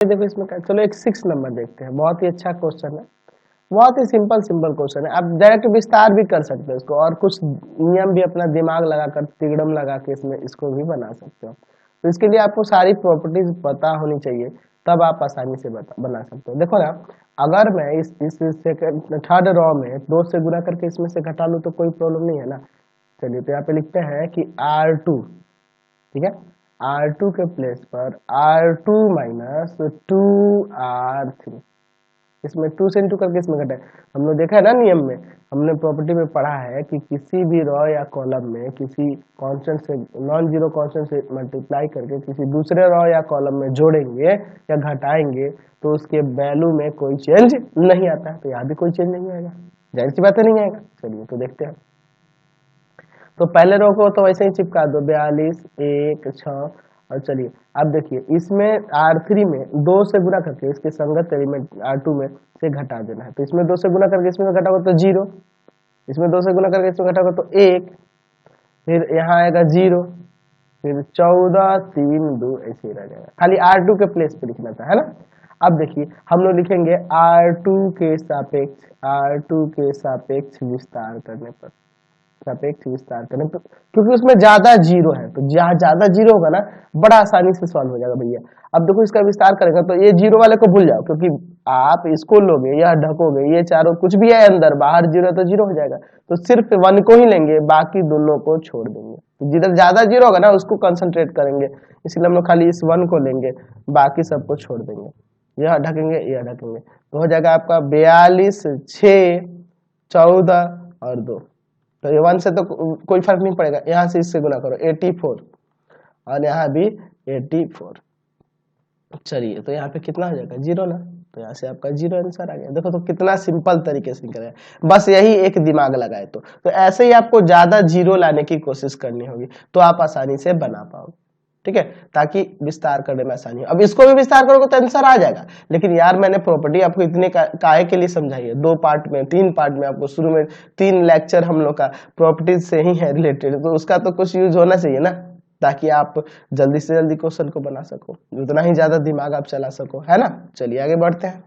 देखो इसमें चलो एक 6 नंबर देखते हैं, बहुत ही अच्छा क्वेश्चन है, बहुत ही सिंपल क्वेश्चन है। आप डायरेक्ट विस्तार भी कर सकते हो इसको, और कुछ नियम भी अपना दिमाग लगाकर तिगड़म लगा के इसमें इसको भी बना सकते हो। तो इसके लिए आपको सारी प्रॉपर्टीज पता होनी चाहिए, तब आप आसानी से बना सकते हो। देखो ना, अगर मैं इस सेकंड थर्ड रॉ में 2 से गुना करके इसमें से घटा लूँ तो कोई प्रॉब्लम नहीं है ना। चलिए तो यहाँ पे लिखते हैं कि R2, ठीक है, R2 के प्लेस पर R2 माइनस 2R3, इसमें 2 से इंटू करके इसमें घटाए। हम लोग देखा है ना नियम में, हमने प्रॉपर्टी में पढ़ा है कि किसी भी रॉ या कॉलम में किसी कांस्टेंट से, नॉन जीरो कांस्टेंट से मल्टीप्लाई करके किसी दूसरे रॉ या कॉलम में जोड़ेंगे या घटाएंगे तो उसके वैल्यू में कोई चेंज नहीं आता है। तो यहाँ भी कोई चेंज नहीं आएगा, जाहिर सी बात है नहीं आएगा। चलिए तो देखते हैं। तो पहले रो को तो वैसे ही चिपका दो, 42 1 6। और चलिए अब देखिए इसमें R3 में 2 से गुना करके इसके संगत एलिमेंट R2 में से घटा देना है। तो इसमें 2 से गुना करके इसमें घटाओगे तो 0, इसमें 2 से गुना करके इसमें घटाओगे तो 1, फिर यहाँ आएगा 0, फिर 14 3 2 ऐसे ही रह जाएगा। खाली R2 के प्लेस पे लिखना था, है ना। अब देखिए हम लोग लिखेंगे R2 के सापेक्ष विस्तार करने पर, सापेक्ष विस्तार करें तो, क्योंकि उसमें ज्यादा जीरो है, तो जहाँ ज्यादा जीरो होगा ना बड़ा आसानी से सॉल्व हो जाएगा भैया। अब देखो इसका विस्तार करेगा तो ये जीरो वाले को भूल जाओ, क्योंकि आप इसको लोगे या ढकोगे, ये चारों कुछ भी है अंदर बाहर जीरो तो जीरो हो जाएगा। तो सिर्फ 1 को ही लेंगे, बाकी दोनों को छोड़ देंगे। तो जिधर ज्यादा जीरो होगा ना उसको कंसंट्रेट करेंगे, इसलिए हम लोग खाली इस 1 को लेंगे, बाकी सबको छोड़ देंगे। यह ढकेंगे, यह ढकेंगे, तो हो जाएगा आपका 42 6 14 और 2। तो ये 1 से तो कोई फर्क नहीं पड़ेगा, यहाँ से इससे गुना करो 84, और यहाँ भी 84। चलिए तो यहाँ पे कितना हो जाएगा 0 ना, तो यहाँ से आपका 0 आंसर आ गया। देखो तो कितना सिंपल तरीके से करें, बस यही एक दिमाग लगाए। तो ऐसे ही आपको ज्यादा जीरो लाने की कोशिश करनी होगी, तो आप आसानी से बना पाओगे, ठीक है, ताकि विस्तार करने में आसानी हो। अब इसको भी विस्तार करोगे तो आंसर आ जाएगा, लेकिन यार मैंने प्रॉपर्टी आपको इतने काहे के लिए समझाई है, 2 पार्ट में 3 पार्ट में, आपको शुरू में 3 लेक्चर हम लोग का प्रॉपर्टीज से ही है रिलेटेड, तो उसका तो कुछ यूज होना चाहिए ना, ताकि आप जल्दी से जल्दी क्वेश्चन को बना सको, उतना ही ज्यादा दिमाग आप चला सको, है ना। चलिए आगे बढ़ते हैं।